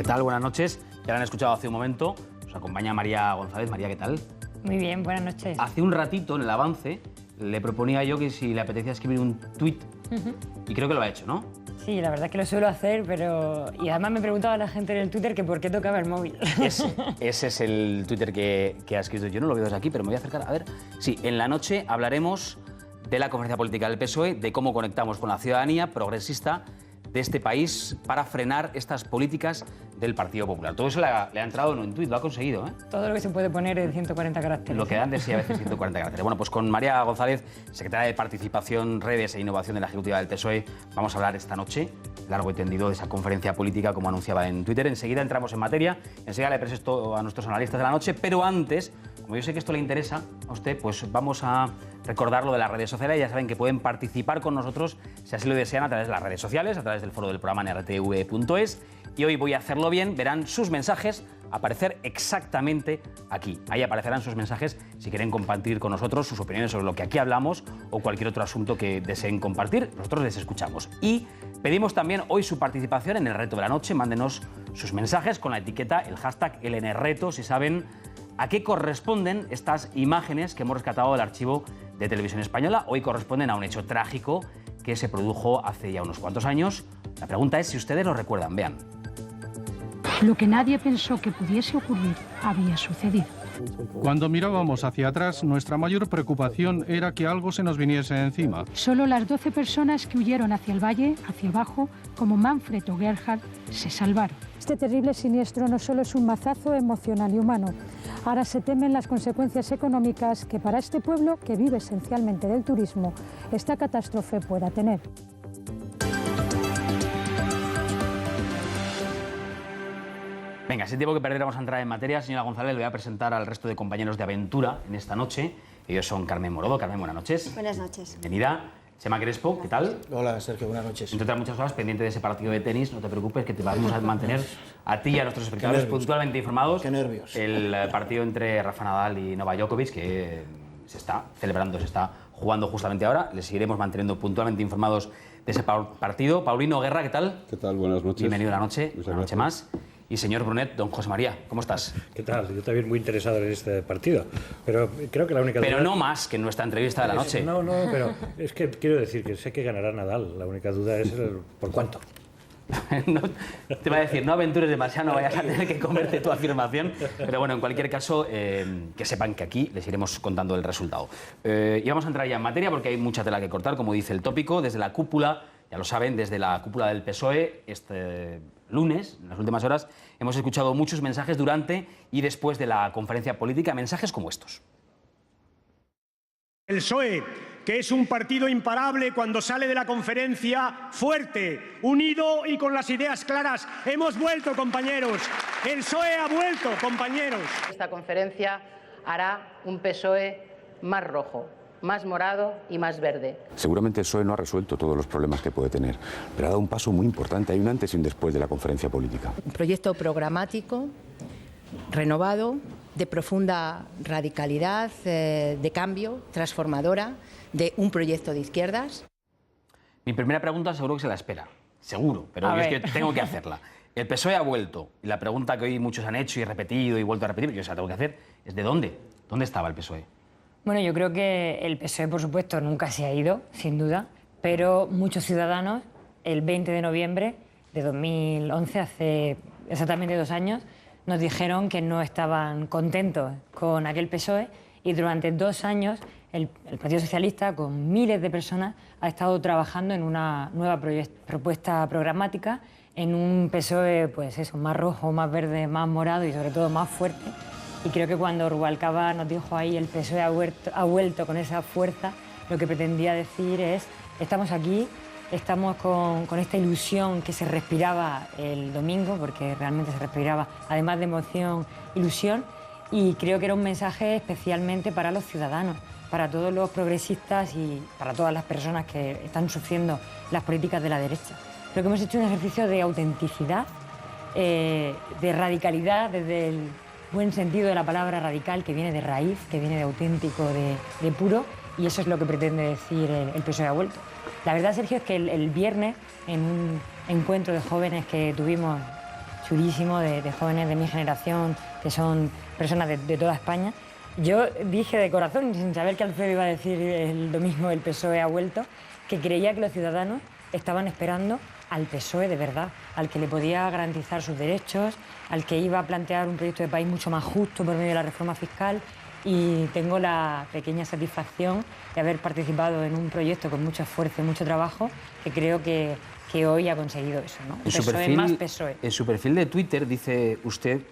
tal? Buenas noches. Ya la han escuchado hace un momento. Nos acompaña María González. María, ¿qué tal? Muy bien, buenas noches. Hace un ratito, en el avance, le proponía yo que si le apetecía escribir un tuit, y creo que lo ha hecho, ¿no? Sí, la verdad es que lo suelo hacer, pero... Y además me preguntaba la gente en el Twitter que por qué tocaba el móvil. Ese es el Twitter que ha escrito. Yo no lo veo desde aquí, pero me voy a acercar. A ver, sí, en la noche hablaremos de la conferencia política del PSOE, de cómo conectamos con la ciudadanía progresista de este país para frenar estas políticas del Partido Popular. Todo eso le ha entrado en un tuit, lo ha conseguido, ¿eh? Todo lo que se puede poner en 140 caracteres. Lo que dan de sí a veces 140 caracteres. Bueno, pues con María González, secretaria de Participación, Redes e Innovación de la Ejecutiva del PSOE, vamos a hablar esta noche, largo y tendido, de esa conferencia política, como anunciaba en Twitter. Enseguida entramos en materia, enseguida le presento a nuestros analistas de la noche, pero antes, como yo sé que esto le interesa a usted, pues vamos a recordar lo de las redes sociales. Ya saben que pueden participar con nosotros, si así lo desean, a través de las redes sociales, a través del foro del programa en rtv.es. Y hoy voy a hacerlo bien, verán sus mensajes aparecer exactamente aquí. Ahí aparecerán sus mensajes si quieren compartir con nosotros sus opiniones sobre lo que aquí hablamos o cualquier otro asunto que deseen compartir. Nosotros les escuchamos. Y pedimos también hoy su participación en el reto de la noche. Mándenos sus mensajes con la etiqueta, el hashtag LNReto, si saben a qué corresponden estas imágenes que hemos rescatado del archivo de Televisión Española. Hoy corresponden a un hecho trágico que se produjo hace ya unos cuantos años. La pregunta es si ustedes lo recuerdan. Vean. Lo que nadie pensó que pudiese ocurrir había sucedido. Cuando mirábamos hacia atrás, nuestra mayor preocupación era que algo se nos viniese encima. Solo las 12 personas que huyeron hacia el valle, hacia abajo, como Manfred o Gerhard, se salvaron. Este terrible siniestro no solo es un mazazo emocional y humano. Ahora se temen las consecuencias económicas que para este pueblo, que vive esencialmente del turismo, esta catástrofe pueda tener. Venga, sin tiempo que perder, vamos a entrar en materia. Señora González, le voy a presentar al resto de compañeros de aventura en esta noche. Ellos son Carmen Morodo. Carmen, buenas noches. Buenas noches. Bienvenida. Chema Crespo, ¿qué tal? Hola, Sergio, buenas noches. Entre otras muchas cosas, pendiente de ese partido de tenis, no te preocupes, que te vamos a mantener a ti y a nuestros espectadores puntualmente informados. Qué nervios. El partido entre Rafa Nadal y Novak Djokovic, que se está celebrando, se está jugando justamente ahora. Les seguiremos manteniendo puntualmente informados de ese partido. Paulino Guerra, ¿qué tal? ¿Qué tal? Buenas noches. Bienvenido a la noche, una noche más. Y señor Brunet, don José María, ¿cómo estás? ¿Qué tal? Yo también muy interesado en este partido, pero creo que la única duda... Pero no más que en nuestra entrevista de la noche. No, pero es que quiero decir que sé que ganará Nadal, la única duda es el por cuánto. No, te va a decir, no aventures demasiado, no vayas a tener que comerte tu afirmación, pero bueno, en cualquier caso, que sepan que aquí les iremos contando el resultado. Y vamos a entrar ya en materia porque hay mucha tela que cortar, como dice el tópico, desde la cúpula, ya lo saben, desde la cúpula del PSOE, este lunes, en las últimas horas, hemos escuchado muchos mensajes durante y después de la conferencia política, mensajes como estos. El PSOE, que es un partido imparable cuando sale de la conferencia, fuerte, unido y con las ideas claras. Hemos vuelto, compañeros. El PSOE ha vuelto, compañeros. Esta conferencia hará un PSOE más rojo, más morado y más verde. Seguramente el PSOE no ha resuelto todos los problemas que puede tener, pero ha dado un paso muy importante. Hay un antes y un después de la conferencia política. Un proyecto programático, renovado, de profunda radicalidad, de cambio, transformadora, de un proyecto de izquierdas. Mi primera pregunta seguro que se la espera, seguro, pero es que tengo que hacerla. El PSOE ha vuelto, y la pregunta que hoy muchos han hecho y repetido y vuelto a repetir, yo se la tengo que hacer, es ¿de dónde? ¿Dónde estaba el PSOE? Bueno, yo creo que el PSOE, por supuesto, nunca se ha ido, sin duda, pero muchos ciudadanos, el 20 de noviembre de 2011, hace exactamente 2 años, nos dijeron que no estaban contentos con aquel PSOE y durante 2 años el Partido Socialista, con miles de personas, ha estado trabajando en una nueva propuesta programática, en un PSOE, pues eso, más rojo, más verde, más morado y sobre todo más fuerte. Y creo que cuando Rubalcaba nos dijo ahí el PSOE ha vuelto con esa fuerza, lo que pretendía decir es, estamos aquí, estamos con esta ilusión que se respiraba el domingo, porque realmente se respiraba, además de emoción, ilusión, y creo que era un mensaje especialmente para los ciudadanos, para todos los progresistas y para todas las personas que están sufriendo las políticas de la derecha. Creo que hemos hecho un ejercicio de autenticidad, de radicalidad, desde el buen sentido de la palabra radical, que viene de raíz, que viene de auténtico, de puro, y eso es lo que pretende decir el PSOE ha vuelto. La verdad, Sergio, es que el viernes, en un encuentro de jóvenes que tuvimos chulísimo de jóvenes de mi generación, que son personas de toda España. Yo dije de corazón, sin saber que Alfredo iba a decir el domingo el PSOE ha vuelto, que creía que los ciudadanos estaban esperando al PSOE de verdad, al que le podía garantizar sus derechos, al que iba a plantear un proyecto de país mucho más justo por medio de la reforma fiscal, y tengo la pequeña satisfacción de haber participado en un proyecto con mucho esfuerzo y mucho trabajo que creo que hoy ha conseguido eso, ¿no? En su perfil de Twitter dice usted,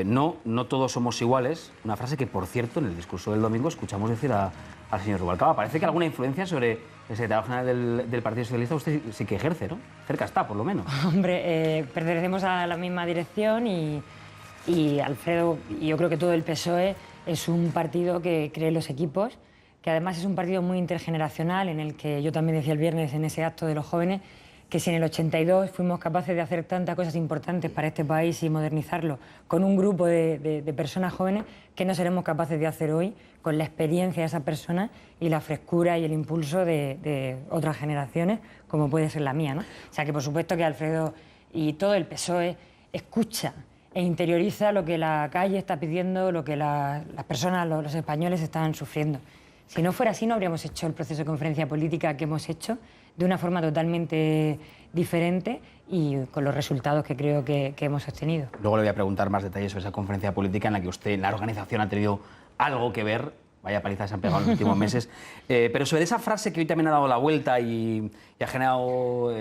no todos somos iguales, una frase que, por cierto, en el discurso del domingo escuchamos decir al señor Rubalcaba. Parece que alguna influencia sobre el secretario general del Partido Socialista usted sí que ejerce, ¿no? Cerca está, por lo menos. Hombre, pertenecemos a la misma dirección y Alfredo, y yo creo que todo el PSOE es un partido que cree en los equipos, que además es un partido muy intergeneracional, en el que yo también decía el viernes en ese acto de los jóvenes, que si en el 82 fuimos capaces de hacer tantas cosas importantes para este país y modernizarlo con un grupo de personas jóvenes, ¿qué no seremos capaces de hacer hoy con la experiencia de esas personas y la frescura y el impulso de otras generaciones, como puede ser la mía, ¿no? O sea que por supuesto que Alfredo y todo el PSOE escucha e interioriza lo que la calle está pidiendo, lo que las personas, los españoles están sufriendo. Si no fuera así, no habríamos hecho el proceso de conferencia política que hemos hecho de una forma totalmente diferente y con los resultados que creo que hemos obtenido. Luego le voy a preguntar más detalles sobre esa conferencia política en la que usted, la organización, ha tenido algo que ver. Vaya paliza se han pegado en los últimos meses. Pero sobre esa frase que hoy también ha dado la vuelta y ha generado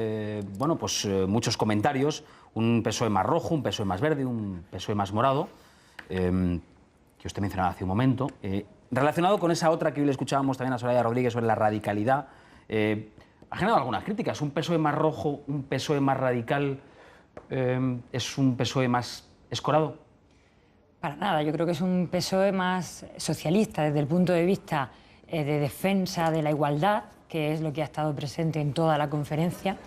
muchos comentarios, un PSOE más rojo, un PSOE más verde, un PSOE más morado, que usted mencionaba hace un momento, relacionado con esa otra que hoy le escuchábamos también a Soraya Rodríguez sobre la radicalidad, ha generado algunas críticas. Un PSOE más rojo, un PSOE más radical, ¿es un PSOE más escorado? Para nada, yo creo que es un PSOE más socialista desde el punto de vista de defensa de la igualdad, que es lo que ha estado presente en toda la conferencia.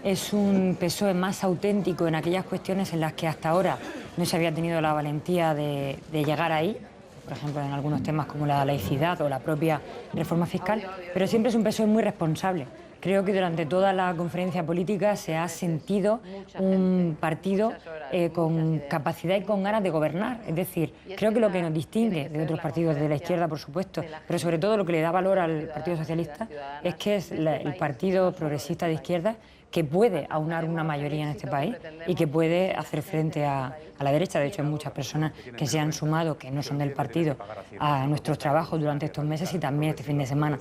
Es un PSOE más auténtico en aquellas cuestiones en las que hasta ahora no se había tenido la valentía de llegar ahí, por ejemplo, en algunos temas como la laicidad o la propia reforma fiscal, pero siempre es un PSOE muy responsable. Creo que durante toda la conferencia política se ha sentido un partido con capacidad y con ganas de gobernar. Es decir, creo que lo que nos distingue de otros partidos de la izquierda, por supuesto, pero sobre todo lo que le da valor al Partido Socialista es que es el partido progresista de izquierda que puede aunar una mayoría en este país y que puede hacer frente a la derecha. De hecho, hay muchas personas que se han sumado, que no son del partido, a nuestros trabajos durante estos meses y también este fin de semana.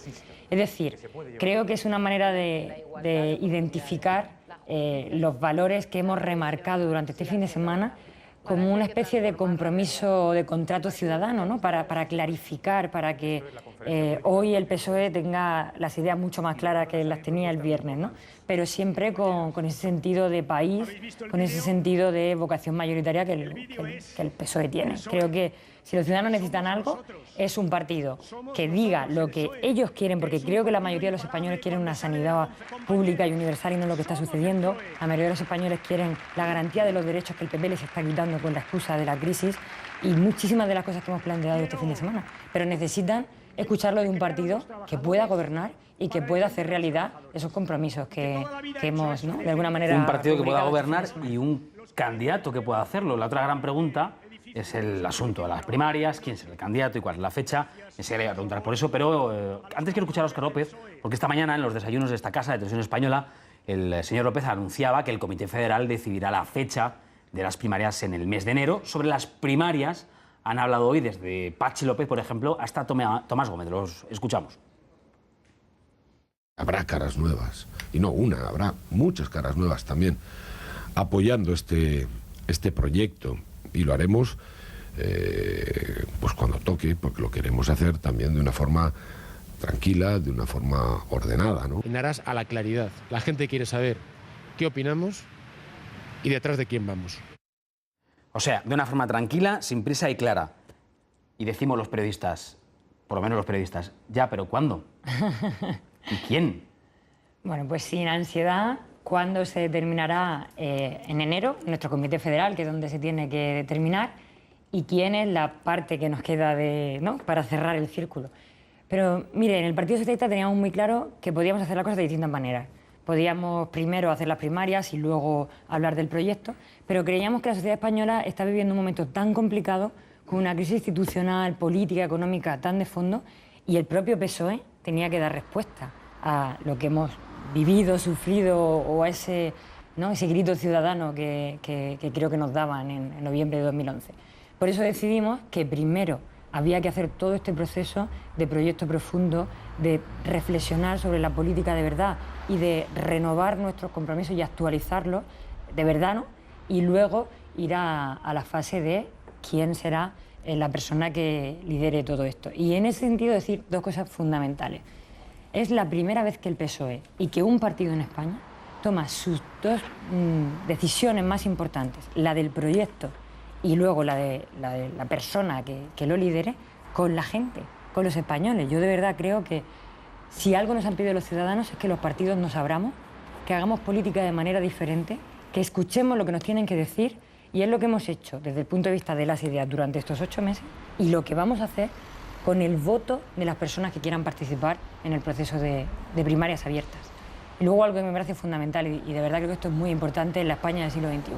Es decir, creo que es una manera de identificar los valores que hemos remarcado durante este fin de semana como una especie de compromiso, de contrato ciudadano, ¿no? Para clarificar, para que hoy el PSOE tenga las ideas mucho más claras que las tenía el viernes, ¿no? Pero siempre con ese sentido de país, con ese sentido de vocación mayoritaria que el PSOE tiene. Creo que si los ciudadanos necesitan algo, es un partido que diga lo que ellos quieren, porque creo que la mayoría de los españoles quieren una sanidad pública y universal y no lo que está sucediendo. La mayoría de los españoles quieren la garantía de los derechos que el PP les está quitando con la excusa de la crisis y muchísimas de las cosas que hemos planteado este fin de semana. Pero necesitan escucharlo de un partido que pueda gobernar y que pueda hacer realidad esos compromisos que hemos, ¿no?, de alguna manera... Un partido que pueda gobernar y un candidato que pueda hacerlo. La otra gran pregunta es el asunto de las primarias, quién será el candidato y cuál es la fecha. Enseguida voy a preguntar por eso, pero antes quiero escuchar a Óscar López, porque esta mañana en los desayunos de esta casa de Televisión Española, el señor López anunciaba que el Comité Federal decidirá la fecha de las primarias en el mes de enero. Sobre las primarias han hablado hoy desde Patxi López, por ejemplo, hasta Tomás Gómez. Los escuchamos. Habrá caras nuevas, y no una, habrá muchas caras nuevas también, apoyando este proyecto, y lo haremos pues cuando toque, porque lo queremos hacer también de una forma tranquila, de una forma ordenada, ¿no? En aras a la claridad. La gente quiere saber qué opinamos y detrás de quién vamos. O sea, de una forma tranquila, sin prisa y clara. Y decimos los periodistas, por lo menos los periodistas, ya, pero ¿cuándo? ¿Y quién? Bueno, pues sin ansiedad, ¿cuándo se determinará? En enero, nuestro Comité Federal, que es donde se tiene que determinar, y quién es la parte que nos queda ¿no?, para cerrar el círculo. Pero mire, en el Partido Socialista teníamos muy claro que podíamos hacer las cosas de distintas maneras. podíamos primero hacer las primarias y luego hablar del proyecto, pero creíamos que la sociedad española está viviendo un momento tan complicado, con una crisis institucional, política, económica tan de fondo, y el propio PSOE tenía que dar respuesta a lo que hemos vivido, sufrido, o a ese grito ciudadano que creo que nos daban en noviembre de 2011. Por eso decidimos que primero había que hacer todo este proceso de proyecto profundo, de reflexionar sobre la política de verdad y de renovar nuestros compromisos y actualizarlos de verdad, ¿no? Y luego ir a la fase de quién será la persona que lidere todo esto. Y en ese sentido decir dos cosas fundamentales. Es la primera vez que el PSOE y que un partido en España toma sus dos decisiones más importantes, la del proyecto y luego la de la persona que lo lidere, con la gente, con los españoles. Yo de verdad creo que si algo nos han pedido los ciudadanos es que los partidos nos abramos, que hagamos política de manera diferente, que escuchemos lo que nos tienen que decir, y es lo que hemos hecho desde el punto de vista de las ideas durante estos 8 meses y lo que vamos a hacer con el voto de las personas que quieran participar en el proceso de primarias abiertas. Y luego algo que me parece fundamental, y de verdad creo que esto es muy importante en la España del siglo XXI.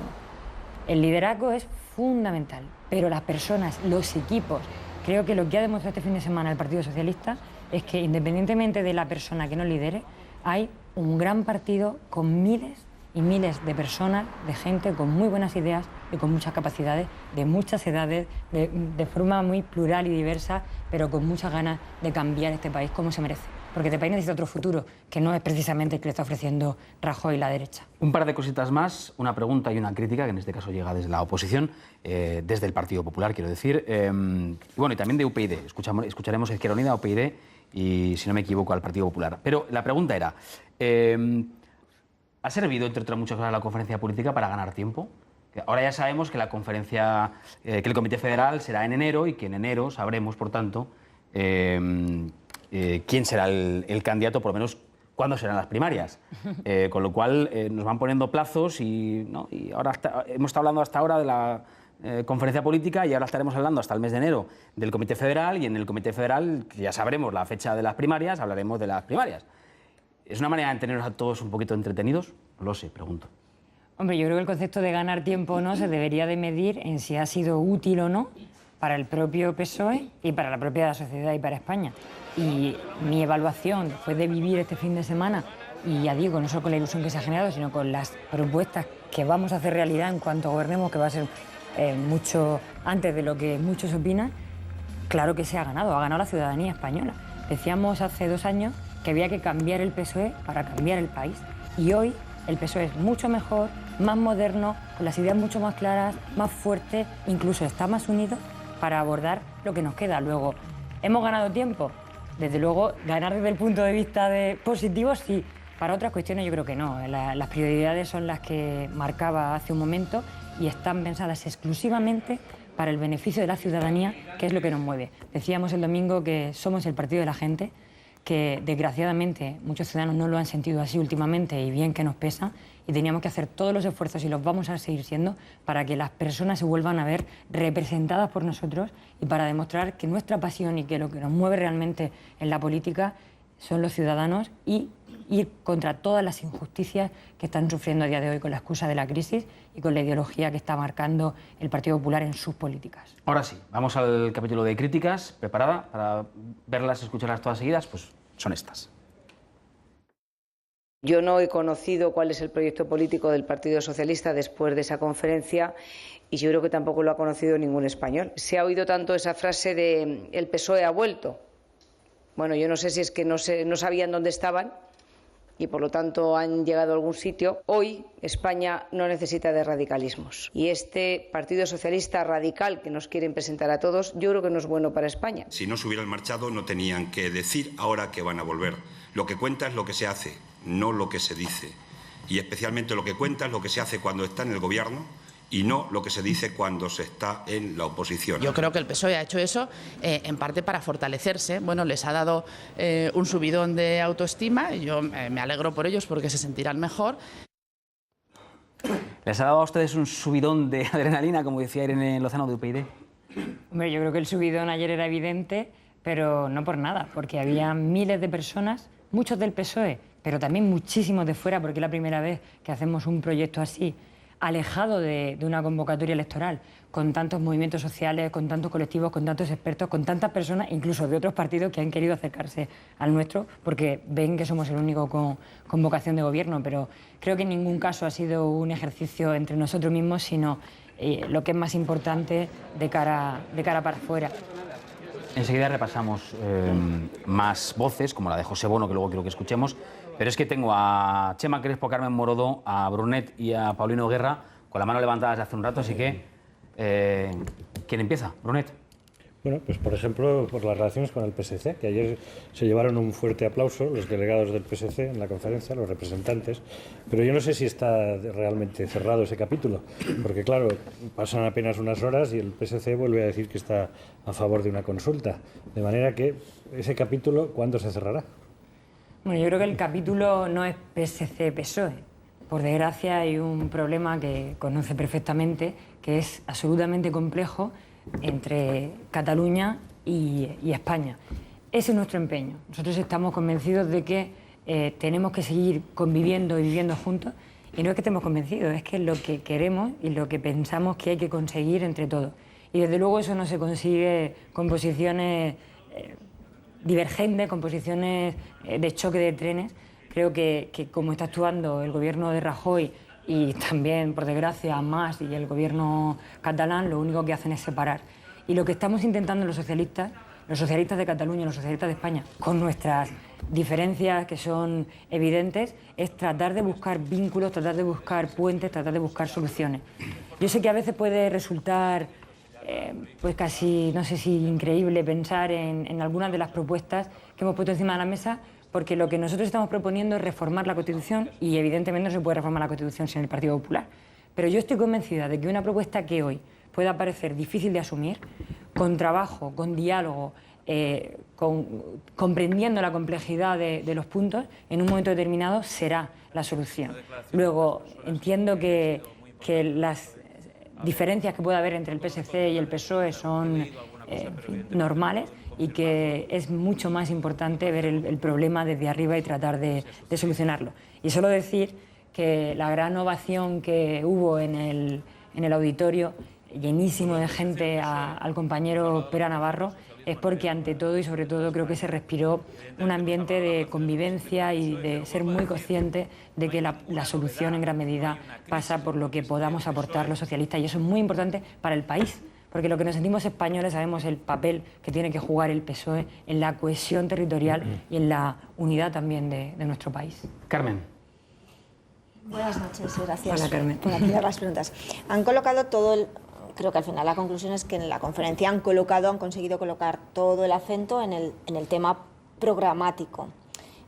El liderazgo es fundamental, pero las personas, los equipos, creo que lo que ha demostrado este fin de semana el Partido Socialista es que independientemente de la persona que nos lidere, hay un gran partido con miles y miles de personas, de gente con muy buenas ideas y con muchas capacidades, de muchas edades, de forma muy plural y diversa, pero con muchas ganas de cambiar este país como se merece. Porque este país necesita otro futuro, que no es precisamente el que le está ofreciendo Rajoy y la derecha. Un par de cositas más, una pregunta y una crítica, que en este caso llega desde la oposición, desde el Partido Popular, quiero decir, y también de UPyD. Escucharemos a Izquierda Unida, UPyD y, si no me equivoco, al Partido Popular. Pero la pregunta era, ¿ha servido, entre otras muchas cosas, la conferencia política para ganar tiempo? Ahora ya sabemos que la conferencia, que el Comité Federal será en enero y que en enero sabremos, por tanto, quién será el candidato, por lo menos cuándo serán las primarias. Con lo cual nos van poniendo plazos y ahora hemos estado hablando hasta ahora de la conferencia política y ahora estaremos hablando hasta el mes de enero del Comité Federal, y en el Comité Federal, que ya sabremos la fecha de las primarias, hablaremos de las primarias. ¿Es una manera de mantenernos a todos un poquito entretenidos? No lo sé, pregunto. Hombre, yo creo que el concepto de ganar tiempo o no se debería de medir en si ha sido útil o no para el propio PSOE y para la propia sociedad y para España. Y mi evaluación, después de vivir este fin de semana, y ya digo, no solo con la ilusión que se ha generado, sino con las propuestas que vamos a hacer realidad en cuanto gobernemos, que va a ser mucho antes de lo que muchos opinan, claro que ha ganado la ciudadanía española. Decíamos hace 2 años que había que cambiar el PSOE para cambiar el país. Y hoy el PSOE es mucho mejor, más moderno, con las ideas mucho más claras, más fuerte, incluso está más unido para abordar lo que nos queda. Luego, ¿hemos ganado tiempo? Desde luego, ganar desde el punto de vista de positivo, sí. Para otras cuestiones yo creo que no. Las prioridades son las que marcaba hace un momento y están pensadas exclusivamente para el beneficio de la ciudadanía, que es lo que nos mueve. Decíamos el domingo que somos el partido de la gente, que desgraciadamente muchos ciudadanos no lo han sentido así últimamente y bien que nos pesa, y teníamos que hacer todos los esfuerzos, y los vamos a seguir siendo, para que las personas se vuelvan a ver representadas por nosotros y para demostrar que nuestra pasión y que lo que nos mueve realmente en la política son los ciudadanos, y ir contra todas las injusticias que están sufriendo a día de hoy con la excusa de la crisis y con la ideología que está marcando el Partido Popular en sus políticas. Ahora sí, vamos al capítulo de críticas. ¿Preparada para verlas y escucharlas todas seguidas? Pues son estas. Yo no he conocido cuál es el proyecto político del Partido Socialista después de esa conferencia, y yo creo que tampoco lo ha conocido ningún español. Se ha oído tanto esa frase de el PSOE ha vuelto. Bueno, yo no sé si es que no sabían dónde estaban y por lo tanto han llegado a algún sitio. Hoy España no necesita de radicalismos, y este Partido Socialista radical que nos quieren presentar a todos, yo creo que no es bueno para España. Si no se hubieran marchado no tenían que decir ahora que van a volver. Lo que cuenta es lo que se hace, no lo que se dice, y especialmente lo que cuenta es lo que se hace cuando está en el gobierno y no lo que se dice cuando se está en la oposición. Yo creo que el PSOE ha hecho eso en parte para fortalecerse. Bueno, les ha dado un subidón de autoestima, y yo me alegro por ellos porque se sentirán mejor. ¿Les ha dado a ustedes un subidón de adrenalina, como decía Irene Lozano de UPyD? Hombre, yo creo que el subidón ayer era evidente, pero no por nada, porque había miles de personas, muchos del PSOE, pero también muchísimos de fuera, porque es la primera vez que hacemos un proyecto así, alejado de una convocatoria electoral, con tantos movimientos sociales, con tantos colectivos, con tantos expertos, con tantas personas, incluso de otros partidos que han querido acercarse al nuestro, porque ven que somos el único con vocación de gobierno, pero creo que en ningún caso ha sido un ejercicio entre nosotros mismos, sino lo que es más importante de cara para afuera. Enseguida repasamos más voces, como la de José Bono, que luego quiero que escuchemos, pero es que tengo a Txema Crespo, Carmen Morodó, a Brunet y a Paulino Guerra con la mano levantada desde hace un rato, así que ¿quién empieza? Brunet. Bueno, pues por ejemplo, por las relaciones con el PSC, que ayer se llevaron un fuerte aplauso los delegados del PSC en la conferencia, los representantes, pero yo no sé si está realmente cerrado ese capítulo, porque claro, pasan apenas unas horas y el PSC vuelve a decir que está a favor de una consulta, de manera que ese capítulo, ¿cuándo se cerrará? Bueno, yo creo que el capítulo no es PSC-PSOE. Por desgracia hay un problema que conoce perfectamente, que es absolutamente complejo entre Cataluña y España. Ese es nuestro empeño. Nosotros estamos convencidos de que tenemos que seguir conviviendo y viviendo juntos, y no es que estemos convencidos, es que es lo que queremos y lo que pensamos que hay que conseguir entre todos. Y desde luego eso no se consigue con posiciones divergentes, con posiciones de choque de trenes. Creo que como está actuando el gobierno de Rajoy y también, por desgracia, Mas y el gobierno catalán, lo único que hacen es separar. Y lo que estamos intentando los socialistas de Cataluña y los socialistas de España, con nuestras diferencias que son evidentes, es tratar de buscar vínculos, tratar de buscar puentes, tratar de buscar soluciones. Yo sé que a veces puede resultar pues casi, no sé si increíble, pensar en algunas de las propuestas que hemos puesto encima de la mesa, porque lo que nosotros estamos proponiendo es reformar la Constitución y evidentemente no se puede reformar la Constitución sin el Partido Popular. Pero yo estoy convencida de que una propuesta que hoy pueda parecer difícil de asumir, con trabajo, con diálogo, comprendiendo la complejidad de los puntos, en un momento determinado será la solución. Luego, entiendo que las diferencias que pueda haber entre el PSC y el PSOE son normales, y que es mucho más importante ver el problema desde arriba y tratar de solucionarlo. Y solo decir que la gran ovación que hubo en el auditorio, llenísimo de gente, al compañero Pere Navarro, es porque ante todo y sobre todo creo que se respiró un ambiente de convivencia y de ser muy consciente de que la solución en gran medida pasa por lo que podamos aportar los socialistas, y eso es muy importante para el país. Porque lo que nos sentimos españoles sabemos el papel que tiene que jugar el PSOE en la cohesión territorial y en la unidad también de nuestro país. Carmen. Buenas noches, gracias. Hola, Carmen. Por atender las preguntas. Han colocado creo que al final la conclusión es que en la conferencia han conseguido colocar todo el acento en el tema programático.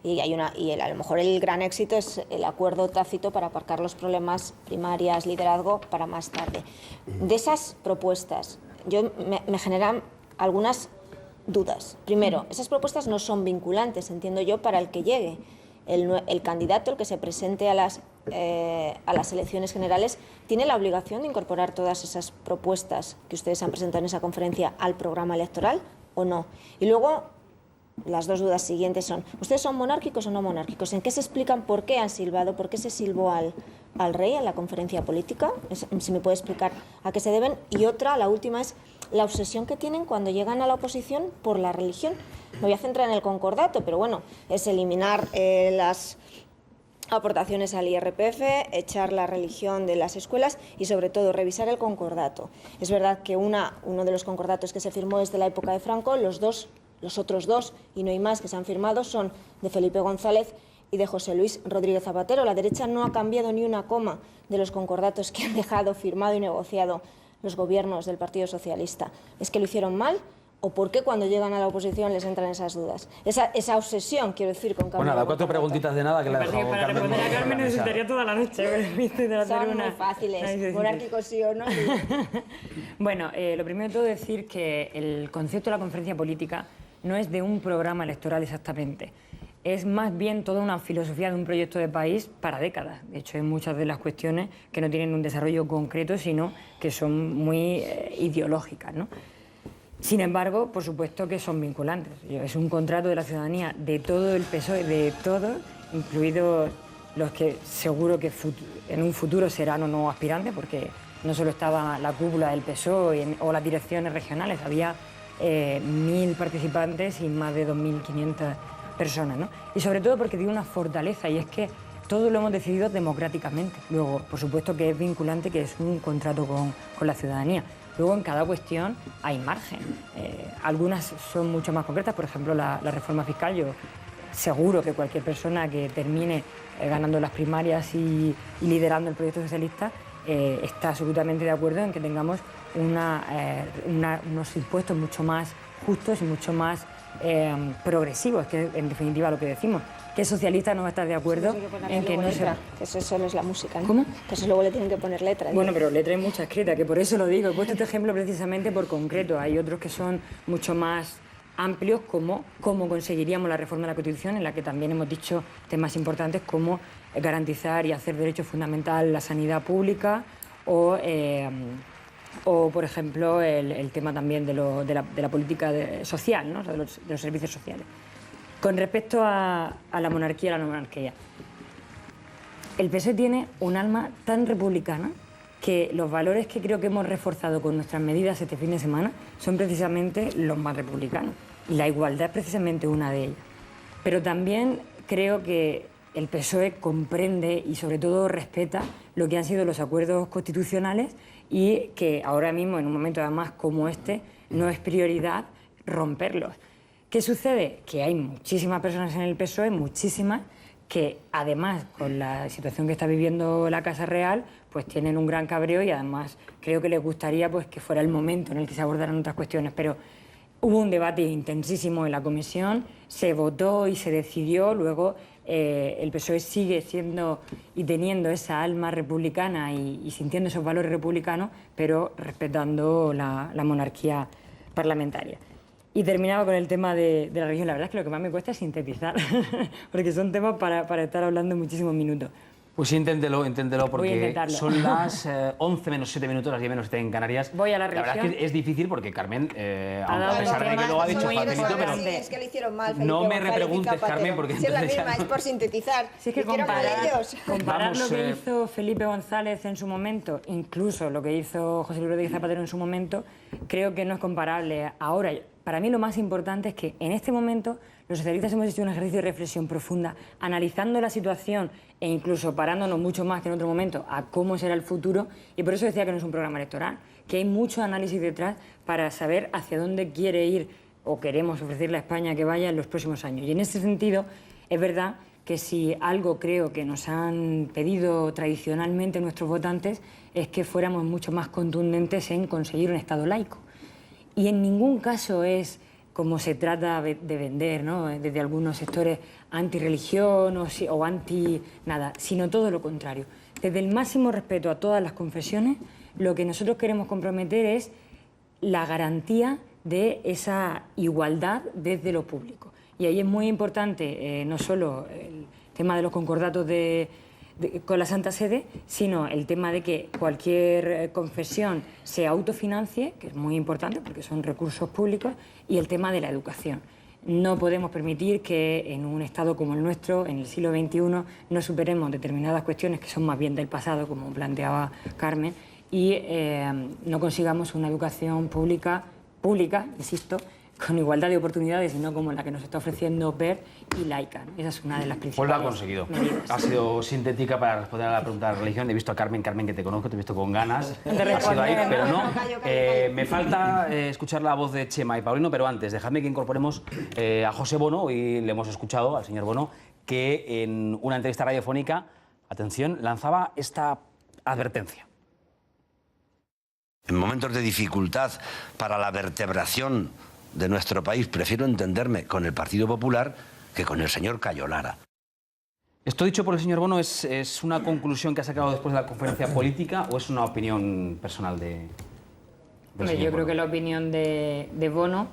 Y a lo mejor el gran éxito es el acuerdo tácito para aparcar los problemas primarias, liderazgo, para más tarde. De esas propuestas, me generan algunas dudas. Primero, esas propuestas no son vinculantes, entiendo yo, para el que llegue. El candidato, el que se presente a las elecciones generales, tiene la obligación de incorporar todas esas propuestas que ustedes han presentado en esa conferencia al programa electoral, ¿o no? Y luego, las dos dudas siguientes son: ¿ustedes son monárquicos o no monárquicos? ¿En qué se explican por qué han silbado, por qué se silbó al rey en la conferencia política? Si me puede explicar a qué se deben. Y otra, la última, es la obsesión que tienen cuando llegan a la oposición por la religión. Me voy a centrar en el concordato, pero bueno, es eliminar las aportaciones al IRPF, echar la religión de las escuelas y, sobre todo, revisar el concordato. Es verdad que uno de los concordatos que se firmó es de la época de Franco, los otros dos, y no hay más, que se han firmado son de Felipe González y de José Luis Rodríguez Zapatero. La derecha no ha cambiado ni una coma de los concordatos que han dejado firmado y negociado los gobiernos del Partido Socialista. ¿Es que lo hicieron mal? ¿O por qué cuando llegan a la oposición les entran esas dudas? Esa obsesión, quiero decir, con cambiar. Bueno, 4 preguntitas de nada que le ha dejado para responder a Carmen necesitaría toda la noche. Son muy fáciles. Monárquicos sí o no. Bueno, lo primero de todo es decir que el concepto de la conferencia política no es de un programa electoral exactamente. Es más bien toda una filosofía de un proyecto de país para décadas. De hecho, hay muchas de las cuestiones que no tienen un desarrollo concreto, sino que son muy ideológicas, ¿no? Sin embargo, por supuesto que son vinculantes. Es un contrato de la ciudadanía de todo el PSOE, de todo, incluidos los que seguro que en un futuro serán o no aspirantes, porque no solo estaba la cúpula del PSOE o las direcciones regionales, había 1.000 participantes y más de 2.500 personas, ¿no? Y sobre todo porque tiene una fortaleza, y es que todo lo hemos decidido democráticamente. Luego, por supuesto que es vinculante, que es un contrato con la ciudadanía. Luego, en cada cuestión hay margen. Algunas son mucho más concretas, por ejemplo, la reforma fiscal. Yo seguro que cualquier persona que termine ganando las primarias y liderando el proyecto socialista está absolutamente de acuerdo en que tengamos unos impuestos mucho más justos y mucho más progresivos, que es en definitiva lo que decimos. ¿Qué socialista no va a estar de acuerdo en que no se... Que eso solo es la música, ¿no? ¿Cómo? Que eso luego le tienen que poner letra. Bueno, pero letra hay mucha escrita, que por eso lo digo. He puesto este ejemplo precisamente por concreto. Hay otros que son mucho más amplios, como cómo conseguiríamos la reforma de la Constitución, en la que también hemos dicho temas importantes como garantizar y hacer derecho fundamental la sanidad pública o por ejemplo, el tema también de la política social, ¿no? de los servicios sociales. Con respecto a la monarquía y la no monarquía, el PSOE tiene un alma tan republicana que los valores que creo que hemos reforzado con nuestras medidas este fin de semana son precisamente los más republicanos. Y la igualdad es precisamente una de ellas. Pero también creo que el PSOE comprende y sobre todo respeta lo que han sido los acuerdos constitucionales y que ahora mismo, en un momento además como este, no es prioridad romperlos. ¿Qué sucede? Que hay muchísimas personas en el PSOE, muchísimas, que además con la situación que está viviendo la Casa Real, pues tienen un gran cabreo y además creo que les gustaría pues, que fuera el momento en el que se abordaran otras cuestiones. Pero hubo un debate intensísimo en la comisión, se votó y se decidió, luego el PSOE sigue siendo y teniendo esa alma republicana y sintiendo esos valores republicanos, pero respetando la monarquía parlamentaria. Y terminaba con el tema de la religión. La verdad es que lo que más me cuesta es sintetizar, porque son temas para estar hablando muchísimos minutos. Pues sí, inténtelo, porque son las 11 menos 7 minutos, las 10 menos 7 en Canarias. Voy a la religión. La verdad es que es difícil porque Carmen, a pesar de que lo ha dicho facilito, pero sí, es que lo hicieron mal, Felipe no me González repreguntes, Carmen, porque si es la misma, es por sintetizar. Si es que comparar lo que hizo Felipe González en su momento, incluso lo que hizo José Luis Rodríguez Zapatero en su momento, creo que no es comparable. Ahora, para mí lo más importante es que en este momento los socialistas hemos hecho un ejercicio de reflexión profunda, analizando la situación e incluso parándonos mucho más que en otro momento a cómo será el futuro, y por eso decía que no es un programa electoral, que hay mucho análisis detrás para saber hacia dónde quiere ir o queremos ofrecerle a España que vaya en los próximos años. Y en ese sentido es verdad que si algo creo que nos han pedido tradicionalmente nuestros votantes es que fuéramos mucho más contundentes en conseguir un Estado laico. Y en ningún caso es como se trata de vender, ¿no? Desde algunos sectores antirreligión o anti nada, sino todo lo contrario. Desde el máximo respeto a todas las confesiones, lo que nosotros queremos comprometer es la garantía de esa igualdad desde lo público. Y ahí es muy importante no solo el tema de los concordatos con la Santa Sede, sino el tema de que cualquier confesión se autofinancie, que es muy importante porque son recursos públicos, y el tema de la educación. No podemos permitir que en un Estado como el nuestro, en el siglo XXI, no superemos determinadas cuestiones que son más bien del pasado, como planteaba Carmen, y no consigamos una educación pública, insisto, con igualdad de oportunidades y no como la que nos está ofreciendo PER y laica. Esa es una de las principales. Pues lo ha conseguido. Medidas. Ha sido sintética para responder a la pregunta de la religión. He visto a Carmen, que te conozco, te he visto con ganas. Ha sido ahí, pero no. Me falta escuchar la voz de Chema y Paulino, pero antes, dejadme que incorporemos a José Bono. Hoy le hemos escuchado al señor Bono, que en una entrevista radiofónica, atención, lanzaba esta advertencia. En momentos de dificultad para la vertebración de nuestro país, prefiero entenderme con el Partido Popular que con el señor Cayo Lara. ¿Esto dicho por el señor Bono es una conclusión que ha sacado después de la conferencia política o es una opinión personal del señor Yo creo Bono? que la opinión de Bono,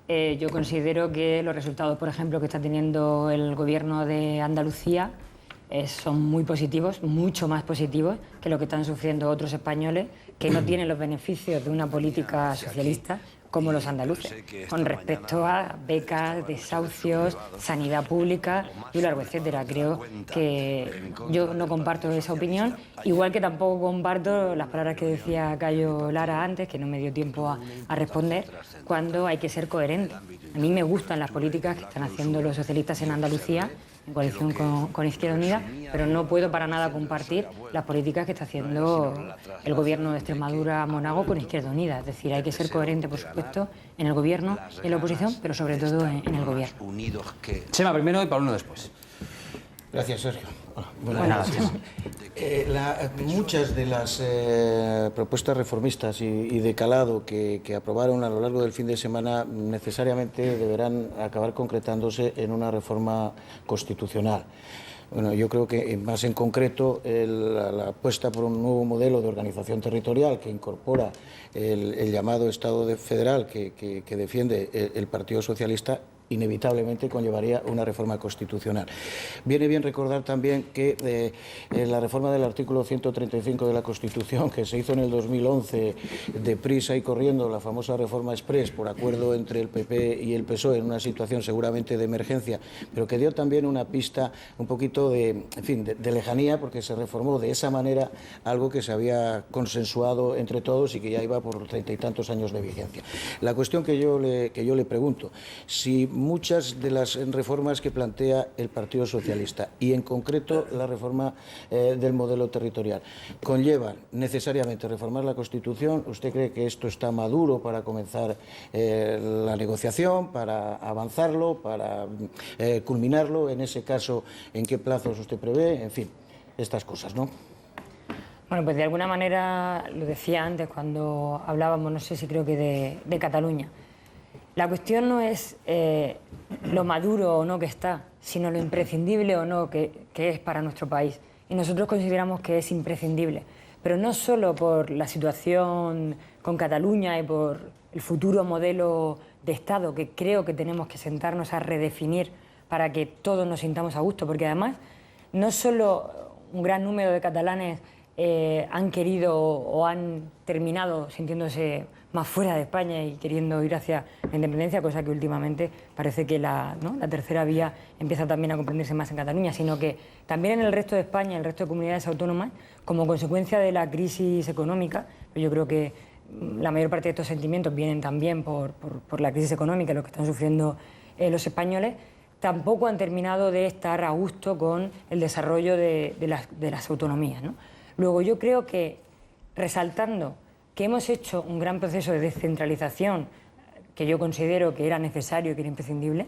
yo considero que los resultados, por ejemplo, que está teniendo el gobierno de Andalucía son muy positivos, mucho más positivos que lo que están sufriendo otros españoles que no tienen los beneficios de una política socialista como los andaluces, con respecto a becas, desahucios, sanidad pública y un largo etcétera. Creo que yo no comparto esa opinión, igual que tampoco comparto las palabras que decía Cayo Lara antes, que no me dio tiempo a responder, cuando hay que ser coherente. A mí me gustan las políticas que están haciendo los socialistas en Andalucía, en coalición con Izquierda Unida, pero no puedo para nada compartir las políticas que está haciendo el gobierno de Extremadura-Monago con Izquierda Unida. Es decir, hay que ser coherente, por supuesto, en el gobierno, en la oposición, pero sobre todo en el gobierno. Chema primero y Paulino después. Gracias, Sergio. Buenas noches. Muchas de las propuestas reformistas y de calado que aprobaron a lo largo del fin de semana necesariamente deberán acabar concretándose en una reforma constitucional. Bueno, yo creo que más en concreto la apuesta por un nuevo modelo de organización territorial que incorpora el llamado Estado federal que defiende el Partido Socialista inevitablemente conllevaría una reforma constitucional. Viene bien recordar también que la reforma del artículo 135 de la Constitución, que se hizo en el 2011 deprisa y corriendo, la famosa reforma express por acuerdo entre el PP y el PSOE en una situación seguramente de emergencia, pero que dio también una pista un poquito de lejanía, porque se reformó de esa manera algo que se había consensuado entre todos y que ya iba por 30 y tantos años de vigencia. La cuestión que yo le pregunto, si muchas de las reformas que plantea el Partido Socialista y en concreto la reforma del modelo territorial conllevan necesariamente reformar la Constitución, ¿usted cree que esto está maduro para comenzar la negociación, para avanzarlo, para culminarlo? En ese caso, ¿en qué plazos usted prevé? En fin, estas cosas, ¿no? Bueno, pues de alguna manera, lo decía antes cuando hablábamos, no sé si creo que de Cataluña. La cuestión no es lo maduro o no que está, sino lo imprescindible o no que es para nuestro país. Y nosotros consideramos que es imprescindible, pero no solo por la situación con Cataluña y por el futuro modelo de Estado que creo que tenemos que sentarnos a redefinir para que todos nos sintamos a gusto, porque además no solo un gran número de catalanes han querido o han terminado sintiéndose más fuera de España y queriendo ir hacia la independencia, cosa que últimamente parece que la tercera vía empieza también a comprenderse más en Cataluña, sino que también en el resto de España, en el resto de comunidades autónomas, como consecuencia de la crisis económica, yo creo que la mayor parte de estos sentimientos vienen también por la crisis económica, lo que están sufriendo los españoles, tampoco han terminado de estar a gusto con el desarrollo de las autonomías, ¿no? Luego yo creo que, resaltando que hemos hecho un gran proceso de descentralización, que yo considero que era necesario y que era imprescindible,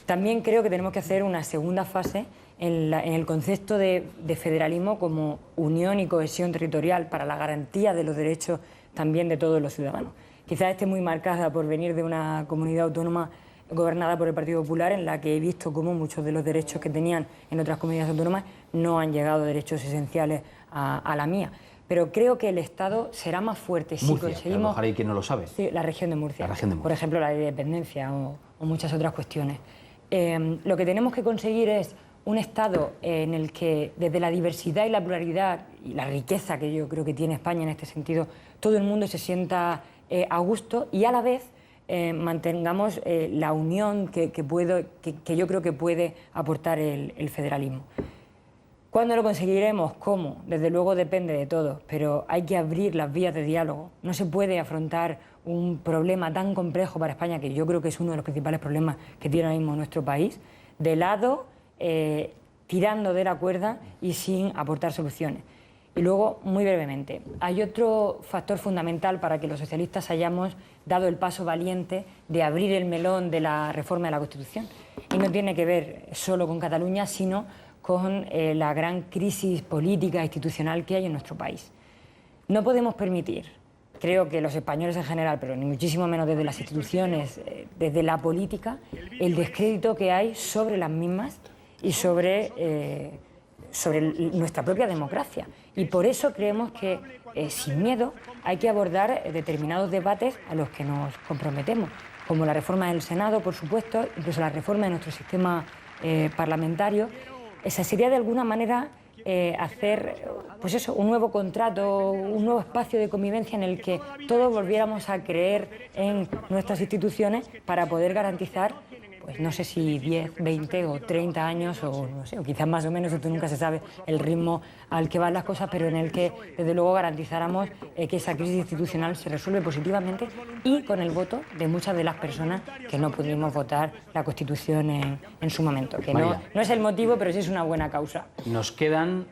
también creo que tenemos que hacer una segunda fase en el concepto de federalismo como unión y cohesión territorial para la garantía de los derechos también de todos los ciudadanos. Quizás esté muy marcada por venir de una comunidad autónoma gobernada por el Partido Popular, en la que he visto cómo muchos de los derechos que tenían en otras comunidades autónomas no han llegado, derechos esenciales a la mía. Pero creo que el Estado será más fuerte si conseguimos... A lo mejor hay quien no lo sabe. Sí, la región de Murcia. Por ejemplo, la ley de dependencia o muchas otras cuestiones. Lo que tenemos que conseguir es un Estado en el que, desde la diversidad y la pluralidad y la riqueza que yo creo que tiene España en este sentido, todo el mundo se sienta a gusto y a la vez mantengamos la unión que yo creo que puede aportar el federalismo. ¿Cuándo lo conseguiremos? ¿Cómo? Desde luego depende de todos, pero hay que abrir las vías de diálogo. No se puede afrontar un problema tan complejo para España, que yo creo que es uno de los principales problemas que tiene ahora mismo nuestro país, de lado, tirando de la cuerda y sin aportar soluciones. Y luego, muy brevemente, hay otro factor fundamental para que los socialistas hayamos dado el paso valiente de abrir el melón de la reforma de la Constitución. Y no tiene que ver solo con Cataluña, sino con la gran crisis política e institucional que hay en nuestro país. No podemos permitir, creo que los españoles en general, pero ni muchísimo menos desde las instituciones, desde la política, el descrédito que hay sobre las mismas y sobre nuestra propia democracia. Y por eso creemos que, sin miedo, hay que abordar determinados debates a los que nos comprometemos, como la reforma del Senado, por supuesto, incluso la reforma de nuestro sistema parlamentario. Esa sería, de alguna manera, hacer, pues eso, un nuevo contrato, un nuevo espacio de convivencia en el que todos volviéramos a creer en nuestras instituciones para poder garantizar, pues no sé si 10, 20 o 30 años o no sé, o quizás más o menos, esto nunca se sabe el ritmo al que van las cosas, pero en el que desde luego garantizáramos que esa crisis institucional se resuelve positivamente y con el voto de muchas de las personas que no pudimos votar la Constitución en su momento, que no es el motivo, pero sí es una buena causa. Nos quedan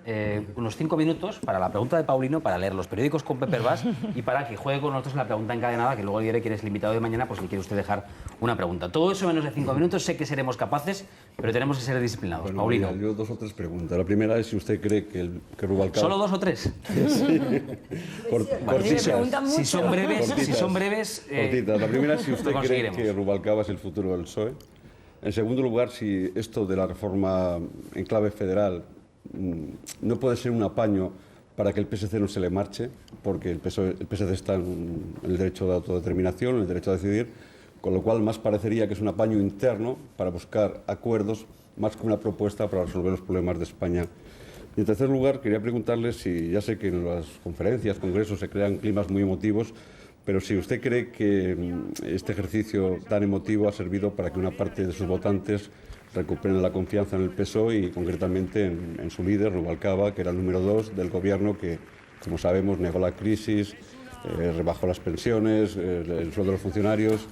unos 5 minutos para la pregunta de Paulino, para leer los periódicos con Pepe Herbás y para que juegue con nosotros la pregunta encadenada, que luego diré quién es el invitado de mañana, pues le quiere usted dejar una pregunta. Todo eso menos de 5 minutos, sé que seremos capaces, pero tenemos que ser disciplinados. Bueno, Paulino. Mira, yo 2 o 3 preguntas. La primera es si usted cree que Rubalcaba... ¿Solo 2 o 3? Sí. Si son breves... Cortitas. La primera es si usted cree que Rubalcaba es el futuro del PSOE. En segundo lugar, si esto de la reforma en clave federal no puede ser un apaño para que el PSC no se le marche, porque el PSC está en el derecho de autodeterminación, en el derecho a decidir, con lo cual más parecería que es un apaño interno para buscar acuerdos más que una propuesta para resolver los problemas de España. Y en tercer lugar, quería preguntarle si, ya sé que en las conferencias, congresos se crean climas muy emotivos, pero si usted cree que este ejercicio tan emotivo ha servido para que una parte de sus votantes recuperen la confianza en el PSOE y concretamente en su líder, Rubalcaba, que era el número 2 del gobierno que, como sabemos, negó la crisis, rebajó las pensiones, el sueldo de los funcionarios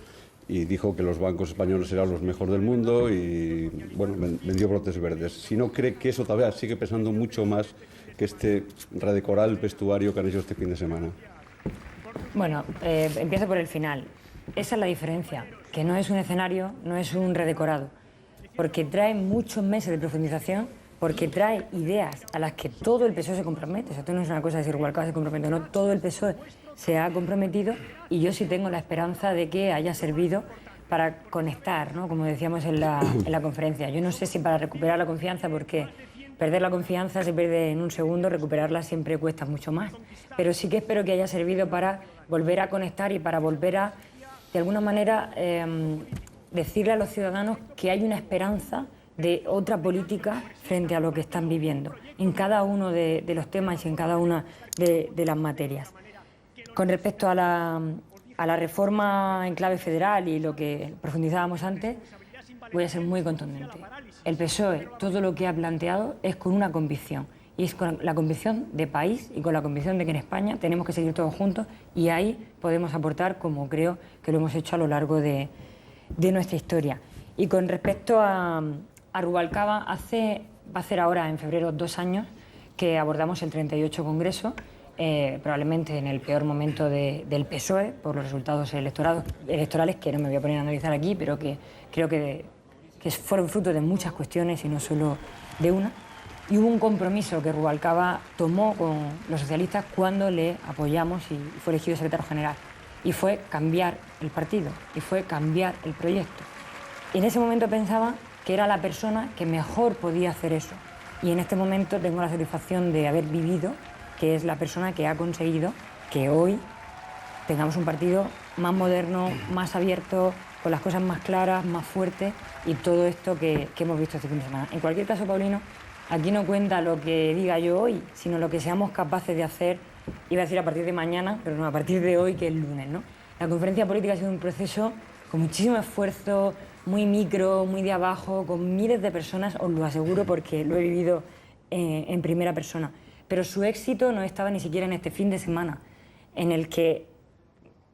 y dijo que los bancos españoles eran los mejores del mundo y, bueno, vendió brotes verdes. Si no cree que eso todavía sigue pesando mucho más que este redecorar el vestuario que han hecho este fin de semana. Bueno, empiezo por el final. Esa es la diferencia, que no es un escenario, no es un redecorado, porque trae muchos meses de profundización, porque trae ideas a las que todo el PSOE se compromete. O sea, esto no es una cosa de decir Rubalcaba se compromete, no, todo el PSOE se ha comprometido y yo sí tengo la esperanza de que haya servido para conectar, ¿no? Como decíamos en la conferencia. Yo no sé si para recuperar la confianza, porque perder la confianza se pierde en un segundo, recuperarla siempre cuesta mucho más. Pero sí que espero que haya servido para volver a conectar y para volver a, de alguna manera, decirle a los ciudadanos que hay una esperanza de otra política frente a lo que están viviendo, en cada uno de los temas y en cada una de las materias. Con respecto a la reforma en clave federal y lo que profundizábamos antes, voy a ser muy contundente. El PSOE, todo lo que ha planteado es con una convicción, y es con la convicción de país y con la convicción de que en España tenemos que seguir todos juntos y ahí podemos aportar, como creo que lo hemos hecho a lo largo de nuestra historia. Y con respecto a Rubalcaba, va a hacer ahora en febrero 2 años que abordamos el 38 Congreso, probablemente en el peor momento del PSOE por los resultados electorales que no me voy a poner a analizar aquí, pero que creo que fueron fruto de muchas cuestiones y no solo de una. Y hubo un compromiso que Rubalcaba tomó con los socialistas cuando le apoyamos y fue elegido secretario general. Y fue cambiar el partido, y fue cambiar el proyecto. Y en ese momento pensaba que era la persona que mejor podía hacer eso. Y en este momento tengo la satisfacción de haber vivido, que es la persona que ha conseguido que hoy tengamos un partido más moderno, más abierto, con las cosas más claras, más fuertes y todo esto que hemos visto este fin de semana. En cualquier caso, Paulino, aquí no cuenta lo que diga yo hoy, sino lo que seamos capaces de hacer, iba a decir a partir de mañana, pero no, a partir de hoy, que es lunes, ¿no? La conferencia política ha sido un proceso con muchísimo esfuerzo, muy micro, muy de abajo, con miles de personas, os lo aseguro porque lo he vivido en primera persona. Pero su éxito no estaba ni siquiera en este fin de semana, en el que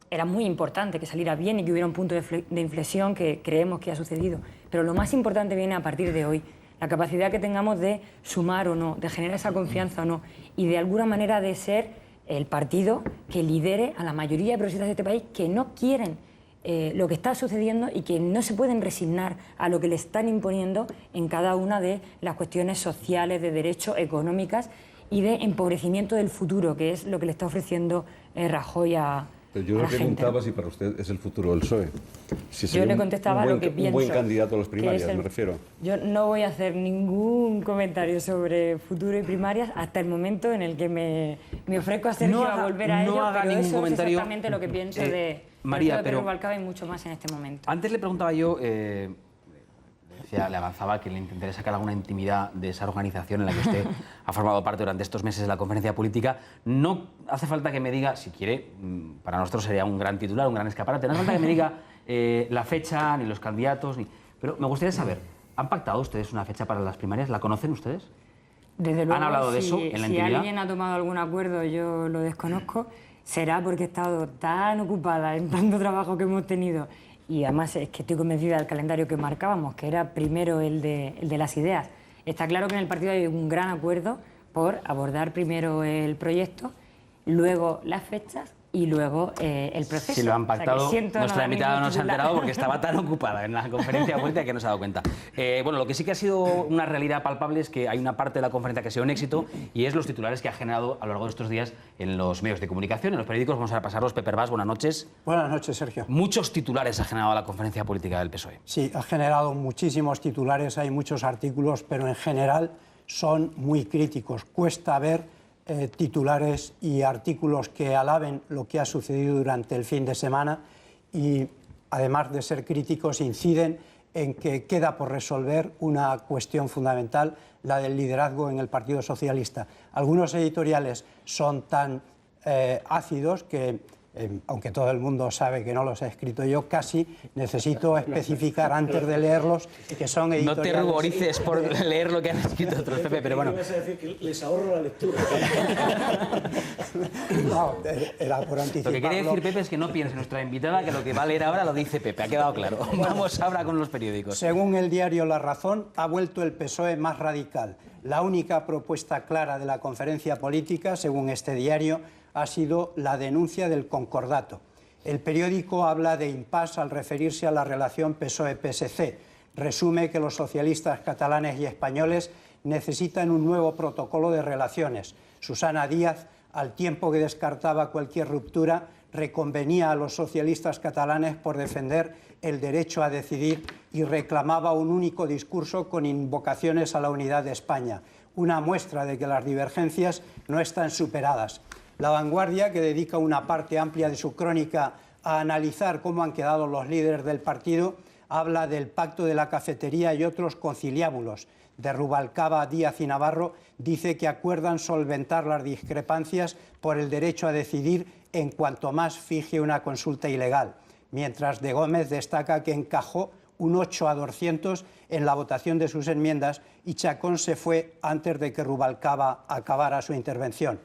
era muy importante que saliera bien y que hubiera un punto de inflexión que creemos que ha sucedido. Pero lo más importante viene a partir de hoy, la capacidad que tengamos de sumar o no, de generar esa confianza o no, y de alguna manera de ser el partido que lidere a la mayoría de progresistas de este país que no quieren lo que está sucediendo y que no se pueden resignar a lo que le están imponiendo en cada una de las cuestiones sociales, de derechos, económicas y de empobrecimiento del futuro, que es lo que le está ofreciendo Rajoy a Pero yo le preguntaba si para usted es el futuro del PSOE. Si yo le contestaba lo que pienso. Un buen candidato a las primarias, me refiero. Yo no voy a hacer ningún comentario sobre futuro y primarias hasta el momento en el que me ofrezco a Sergio a volver a ello, pero eso es exactamente lo que pienso de María, Rubalcaba y mucho más en este momento. Antes le preguntaba yo, decía decía, le avanzaba que le intentaré sacar alguna intimidad de esa organización en la que usted ha formado parte durante estos meses de la conferencia política. No hace falta que me diga, si quiere, para nosotros sería un gran titular, un gran escaparate, no hace falta que me diga la fecha, ni los candidatos, pero me gustaría saber, ¿han pactado ustedes una fecha para las primarias? ¿La conocen ustedes? Desde luego, ¿Han hablado de eso en la intimidad? Si alguien ha tomado algún acuerdo, yo lo desconozco, será porque he estado tan ocupada en tanto trabajo que hemos tenido, y además es que estoy convencida del calendario que marcábamos, que era primero el de las ideas. Está claro que en el partido hay un gran acuerdo por abordar primero el proyecto, luego las fechas y luego el proceso. Si lo han pactado, o sea, nuestra invitada no se ha enterado porque estaba tan ocupada en la conferencia política que no se ha dado cuenta. Bueno, lo que sí que ha sido una realidad palpable es que hay una parte de la conferencia que ha sido un éxito y es los titulares que ha generado a lo largo de estos días en los medios de comunicación, en los periódicos. Vamos a repasarlos. Pepe Herbás, buenas noches. Buenas noches, Sergio. Muchos titulares ha generado la conferencia política del PSOE. Sí, ha generado muchísimos titulares, hay muchos artículos, pero en general son muy críticos. Cuesta ver titulares y artículos que alaben lo que ha sucedido durante el fin de semana y, además de ser críticos, inciden en que queda por resolver una cuestión fundamental, la del liderazgo en el Partido Socialista. Algunos editoriales son tan ácidos que, aunque todo el mundo sabe que no los he escrito yo, casi necesito especificar antes de leerlos que son editoriales... No te ruborices por leer lo que han escrito otros, Pepe, pero bueno... Ibas a decir que les ahorro la lectura. No, era por anticipar. Lo que quería decir, Pepe, es que no piense nuestra invitada que lo que va a leer ahora lo dice Pepe, ha quedado claro. Vamos ahora con los periódicos. Según el diario La Razón, ha vuelto el PSOE más radical. La única propuesta clara de la conferencia política, según este diario, ha sido la denuncia del concordato. El periódico habla de impasse al referirse a la relación PSOE-PSC. Resume que los socialistas catalanes y españoles necesitan un nuevo protocolo de relaciones. Susana Díaz, al tiempo que descartaba cualquier ruptura, reconvenía a los socialistas catalanes por defender el derecho a decidir y reclamaba un único discurso con invocaciones a la unidad de España. Una muestra de que las divergencias no están superadas. La Vanguardia, que dedica una parte amplia de su crónica a analizar cómo han quedado los líderes del partido, habla del pacto de la cafetería y otros conciliábulos. De Rubalcaba, Díaz y Navarro dice que acuerdan solventar las discrepancias por el derecho a decidir en cuanto más fije una consulta ilegal, mientras de Gómez destaca que encajó un 8-200 en la votación de sus enmiendas y Chacón se fue antes de que Rubalcaba acabara su intervención.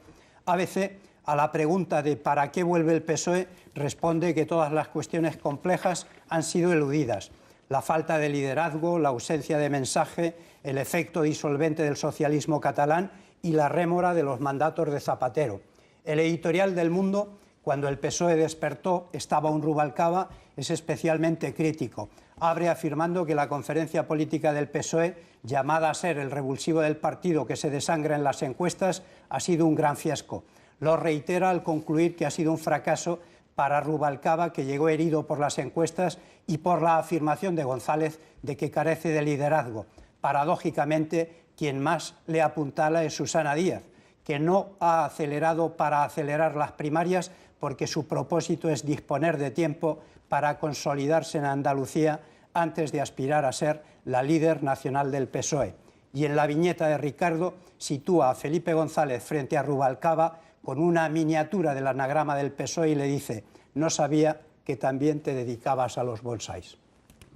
ABC, a la pregunta de ¿para qué vuelve el PSOE?, responde que todas las cuestiones complejas han sido eludidas. La falta de liderazgo, la ausencia de mensaje, el efecto disolvente del socialismo catalán y la rémora de los mandatos de Zapatero. El editorial del Mundo, cuando el PSOE despertó, estaba un Rubalcaba, es especialmente crítico. Abre afirmando que la conferencia política del PSOE, llamada a ser el revulsivo del partido que se desangra en las encuestas, ha sido un gran fiasco. Lo reitera al concluir que ha sido un fracaso para Rubalcaba, que llegó herido por las encuestas y por la afirmación de González de que carece de liderazgo. Paradójicamente, quien más le apuntala es Susana Díaz, que no ha acelerado para acelerar las primarias porque su propósito es disponer de tiempo para consolidarse en Andalucía antes de aspirar a ser la líder nacional del PSOE. Y en la viñeta de Ricardo sitúa a Felipe González frente a Rubalcaba con una miniatura del anagrama del PSOE y le dice: no sabía que también te dedicabas a los bonsáis.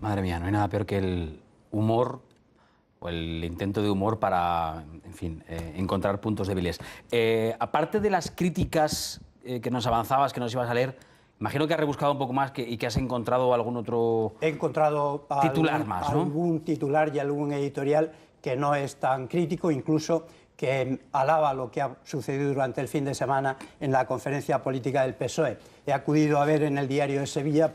Madre mía, no hay nada peor que el humor o el intento de humor para, en fin, encontrar puntos débiles. Aparte de las críticas que nos avanzabas, que nos ibas a leer, imagino que has rebuscado un poco más y que has encontrado algún otro He encontrado titular algún titular y algún editorial que no es tan crítico, incluso que alaba lo que ha sucedido durante el fin de semana en la conferencia política del PSOE. He acudido a ver en el Diario de Sevilla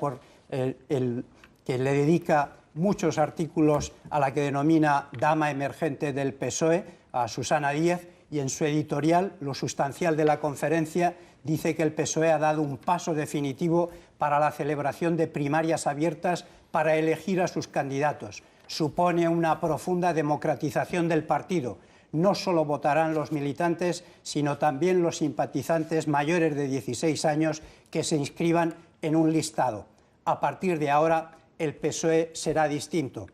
que le dedica muchos artículos a la que denomina dama emergente del PSOE, a Susana Díaz, y en su editorial, lo sustancial de la conferencia, dice que el PSOE ha dado un paso definitivo para la celebración de primarias abiertas para elegir a sus candidatos. Supone una profunda democratización del partido. No solo votarán los militantes, sino también los simpatizantes mayores de 16 años que se inscriban en un listado. A partir de ahora, el PSOE será distinto.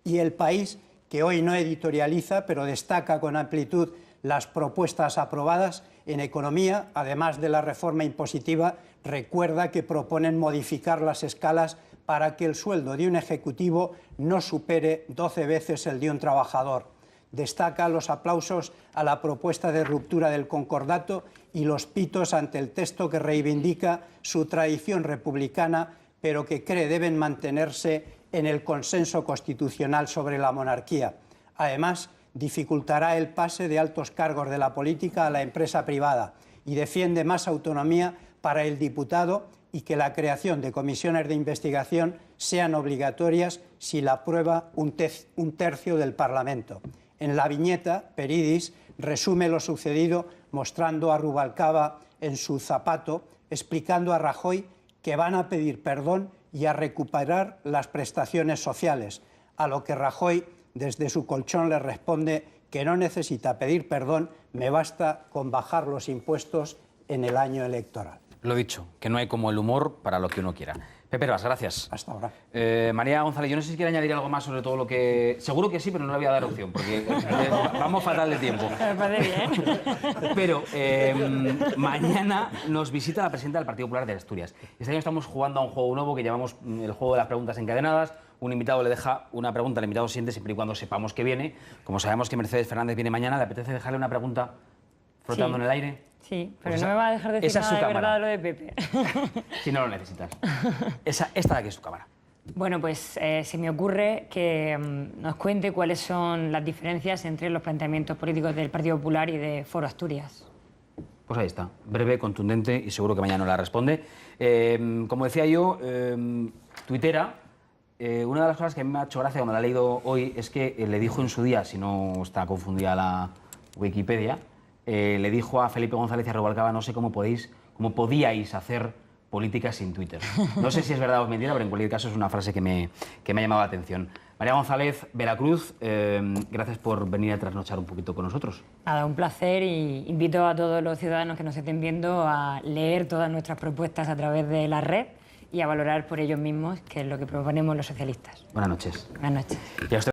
y El País, que hoy no editorializa, pero destaca con amplitud las propuestas aprobadas. En economía, además de la reforma impositiva, recuerda que proponen modificar las escalas para que el sueldo de un ejecutivo no supere 12 veces el de un trabajador. Destaca los aplausos a la propuesta de ruptura del concordato y los pitos ante el texto que reivindica su tradición republicana, pero que cree deben mantenerse en el consenso constitucional sobre la monarquía. Además, dificultará el pase de altos cargos de la política a la empresa privada y defiende más autonomía para el diputado y que la creación de comisiones de investigación sean obligatorias si la aprueba un tercio del Parlamento. En la viñeta, Peridis resume lo sucedido mostrando a Rubalcaba en su zapato, explicando a Rajoy que van a pedir perdón y a recuperar las prestaciones sociales, a lo que Rajoy desde su colchón le responde que no necesita pedir perdón, me basta con bajar los impuestos en el año electoral. Lo dicho, que no hay como el humor para lo que uno quiera. Pepe Herbás, gracias. Hasta ahora. María González, yo no sé si quiere añadir algo más sobre todo lo que... Seguro que sí, pero no le voy a dar opción, porque vamos fatal de tiempo. Me parece bien. Pero mañana nos visita la presidenta del Partido Popular de Asturias. Este año estamos jugando a un juego nuevo que llamamos el juego de las preguntas encadenadas. Un invitado le deja una pregunta al invitado siguiente siempre y cuando sepamos que viene. Como sabemos que Mercedes Fernández viene mañana, ¿le apetece dejarle una pregunta flotando en el aire? Sí, pero pues no me va a dejar decir nada de verdad lo de Pepe. Si no lo necesitas. Esta de aquí es su cámara. Bueno, pues se me ocurre que nos cuente cuáles son las diferencias entre los planteamientos políticos del Partido Popular y de Foro Asturias. Pues ahí está, breve, contundente y seguro que mañana nos la responde. Como decía yo, tuitera, una de las cosas que a mí me ha hecho gracia cuando la he leído hoy es que le dijo en su día, si no está confundida la Wikipedia, le dijo a Felipe González y a Rubalcaba, no sé cómo podíais hacer política sin Twitter. No sé si es verdad o es mentira, pero en cualquier caso es una frase que me ha llamado la atención. María González, Veracruz, gracias por venir a trasnochar un poquito con nosotros. Nada, un placer y invito a todos los ciudadanos que nos estén viendo a leer todas nuestras propuestas a través de la red y a valorar por ellos mismos, que es lo que proponemos los socialistas. Buenas noches. Buenas noches. Y a usted